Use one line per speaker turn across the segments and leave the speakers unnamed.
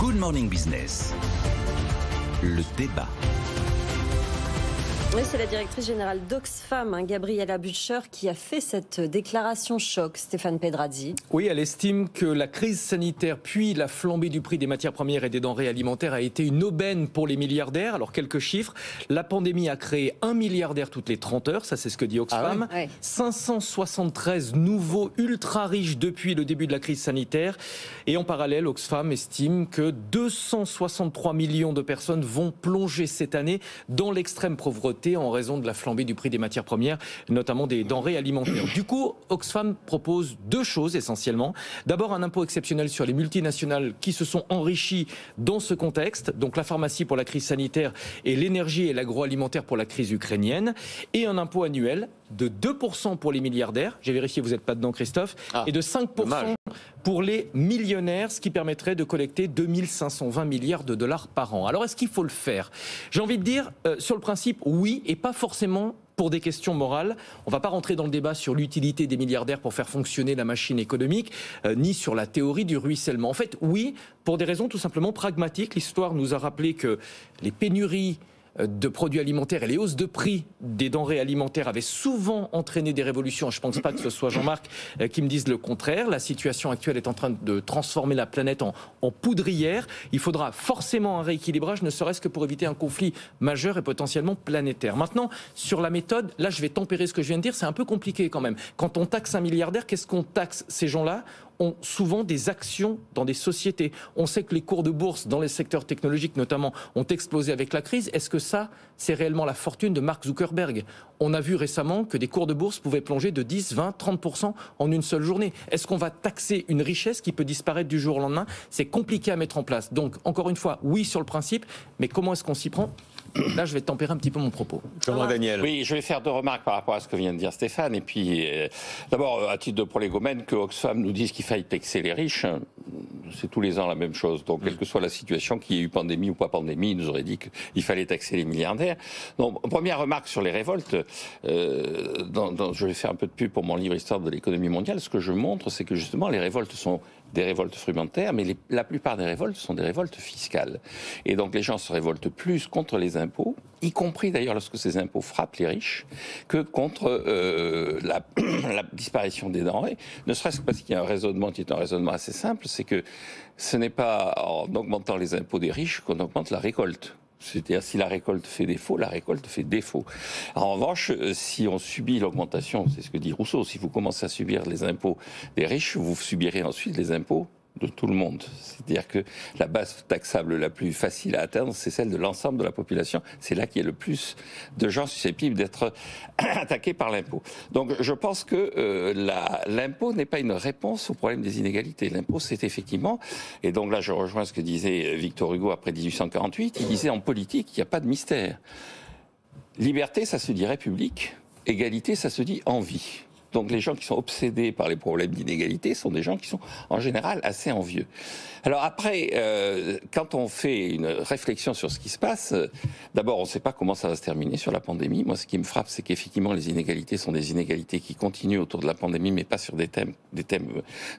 Good Morning Business. Le débat.
Oui, c'est la directrice générale d'Oxfam, Gabriela Butcher, qui a fait cette déclaration choc, Stéphane Pedrazzi.
Oui, elle estime que la crise sanitaire, puis la flambée du prix des matières premières et des denrées alimentaires a été une aubaine pour les milliardaires. Alors, quelques chiffres. La pandémie a créé 1 milliardaire toutes les 30 heures, ça c'est ce que dit Oxfam. 573 nouveaux ultra riches depuis le début de la crise sanitaire. Et en parallèle, Oxfam estime que 263 millions de personnes vont plonger cette année dans l'extrême pauvreté en raison de la flambée du prix des matières premières, notamment des denrées alimentaires. Du coup, Oxfam propose deux choses essentiellement. D'abord, un impôt exceptionnel sur les multinationales qui se sont enrichies dans ce contexte, donc la pharmacie pour la crise sanitaire et l'énergie et l'agroalimentaire pour la crise ukrainienne, et un impôt annuel de 2% pour les milliardaires, j'ai vérifié, vous n'êtes pas dedans Christophe, et de 5% pour les millionnaires, ce qui permettrait de collecter 2520 milliards de dollars par an. Alors est-ce qu'il faut le faire ? J'ai envie de dire, sur le principe, oui, et pas forcément pour des questions morales. On ne va pas rentrer dans le débat sur l'utilité des milliardaires pour faire fonctionner la machine économique, ni sur la théorie du ruissellement. En fait, oui, pour des raisons tout simplement pragmatiques. L'histoire nous a rappelé que les pénuries de produits alimentaires et les hausses de prix des denrées alimentaires avaient souvent entraîné des révolutions. Je ne pense pas que ce soit Jean-Marc qui me dise le contraire. La situation actuelle est en train de transformer la planète en poudrière. Il faudra forcément un rééquilibrage, ne serait-ce que pour éviter un conflit majeur et potentiellement planétaire. Maintenant, sur la méthode, là je vais tempérer ce que je viens de dire, c'est un peu compliqué quand même. Quand on taxe un milliardaire, qu'est-ce qu'on taxe ces gens-là ? Ont souvent des actions dans des sociétés. On sait que les cours de bourse dans les secteurs technologiques notamment ont explosé avec la crise. Est-ce que ça, c'est réellement la fortune de Mark Zuckerberg ? On a vu récemment que des cours de bourse pouvaient plonger de 10, 20, 30% en une seule journée. Est-ce qu'on va taxer une richesse qui peut disparaître du jour au lendemain ? C'est compliqué à mettre en place. Donc, encore une fois, oui sur le principe, mais comment est-ce qu'on s'y prend ? Là, je vais tempérer un petit peu mon propos.
Daniel.
Oui, je vais faire deux remarques par rapport à ce que vient de dire Stéphane. Et puis, d'abord, à titre de prolégomène, que Oxfam nous dise qu'il faille taxer les riches, c'est tous les ans la même chose. Donc, quelle que soit la situation, qu'il y ait eu pandémie ou pas pandémie, ils nous auraient dit qu'il fallait taxer les milliardaires. Donc, première remarque sur les révoltes. Je vais faire un peu de pub pour mon livre Histoire de l'économie mondiale. Ce que je montre, c'est que justement, les révoltes sont des révoltes frumentaires, mais la plupart des révoltes sont des révoltes fiscales. Et donc les gens se révoltent plus contre les impôts, y compris d'ailleurs lorsque ces impôts frappent les riches, que contre la disparition des denrées, ne serait-ce que parce qu'il y a un raisonnement qui est un raisonnement assez simple, c'est que ce n'est pas en augmentant les impôts des riches qu'on augmente la récolte. C'est-à-dire, si la récolte fait défaut, la récolte fait défaut. En revanche, si on subit l'augmentation, c'est ce que dit Rousseau, si vous commencez à subir les impôts des riches, vous subirez ensuite les impôts de tout le monde. C'est-à-dire que la base taxable la plus facile à atteindre, c'est celle de l'ensemble de la population. C'est là qu'il y a le plus de gens susceptibles d'être attaqués par l'impôt. Donc je pense que l'impôt n'est pas une réponse au problème des inégalités. L'impôt, c'est effectivement, et donc là je rejoins ce que disait Victor Hugo après 1848, il disait en politique, il n'y a pas de mystère. Liberté, ça se dit république. Égalité, ça se dit envie. Donc les gens qui sont obsédés par les problèmes d'inégalité sont des gens qui sont en général assez envieux. Alors après, quand on fait une réflexion sur ce qui se passe, d'abord on ne sait pas comment ça va se terminer sur la pandémie. Moi ce qui me frappe, c'est qu'effectivement les inégalités sont des inégalités qui continuent autour de la pandémie, mais pas sur des thèmes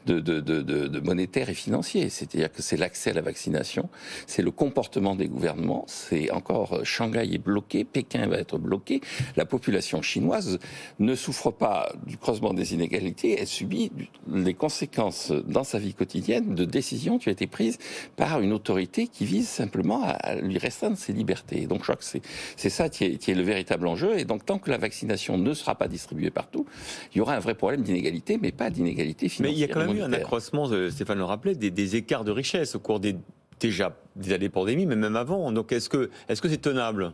de monétaires et financiers. C'est-à-dire que c'est l'accès à la vaccination, c'est le comportement des gouvernements, c'est encore Shanghai est bloqué, Pékin va être bloqué, la population chinoise ne souffre pas du creusement des inégalités, elle subit les conséquences dans sa vie quotidienne de décisions qui ont été prises par une autorité qui vise simplement à lui restreindre ses libertés. Donc je crois que c'est ça qui est le véritable enjeu. Et donc tant que la vaccination ne sera pas distribuée partout, il y aura un vrai problème d'inégalité, mais pas d'inégalité financière.
Mais il y a quand même eu un accroissement, Stéphane le rappelait, des écarts de richesse au cours déjà des années pandémie, mais même avant. Donc est-ce que c'est tenable ?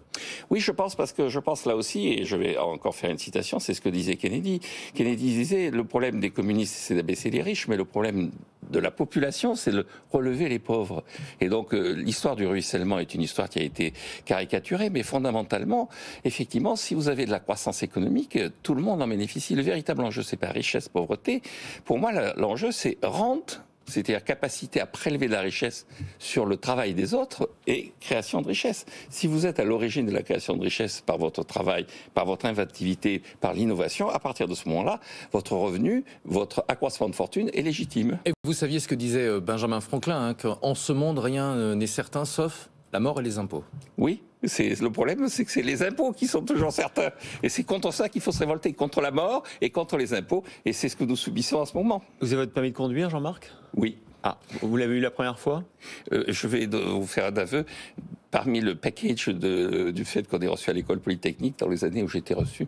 Oui, je pense, parce que je pense là aussi, et je vais encore faire une citation, c'est ce que disait Kennedy. Kennedy disait, le problème des communistes, c'est d'abaisser les riches, mais le problème de la population, c'est de relever les pauvres. Et donc l'histoire du ruissellement est une histoire qui a été caricaturée, mais fondamentalement, effectivement, si vous avez de la croissance économique, tout le monde en bénéficie. Le véritable enjeu, c'est pas richesse, pauvreté. Pour moi, l'enjeu, c'est rente, c'est-à-dire capacité à prélever de la richesse sur le travail des autres et création de richesse. Si vous êtes à l'origine de la création de richesse par votre travail, par votre inventivité, par l'innovation, à partir de ce moment-là, votre revenu, votre accroissement de fortune est légitime.
Et vous saviez ce que disait Benjamin Franklin, hein, qu'en ce monde, rien n'est certain sauf la mort et les impôts.
Oui, le problème, c'est que c'est les impôts qui sont toujours certains. Et c'est contre ça qu'il faut se révolter, contre la mort et contre les impôts. Et c'est ce que nous subissons en ce moment.
Vous avez votre permis de conduire, Jean-Marc ?
Oui.
Ah, vous l'avez eu la première fois ?
Je vais vous faire un aveu. Parmi le package du fait qu'on est reçu à l'école polytechnique, dans les années où j'étais reçu,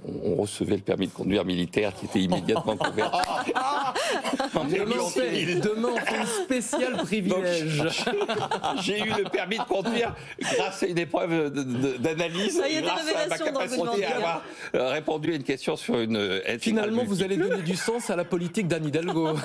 on recevait le permis de conduire militaire qui était immédiatement converti.
Demain, on fait une spéciale privilège.
Donc, j'ai eu le permis de conduire grâce à une épreuve d'analyse,
il y a des
grâce à ma
révélations dans
capacité
votre
à avoir répondu à une question sur une...
Finalement, vous allez donner du sens à la politique d'Anne Hidalgo.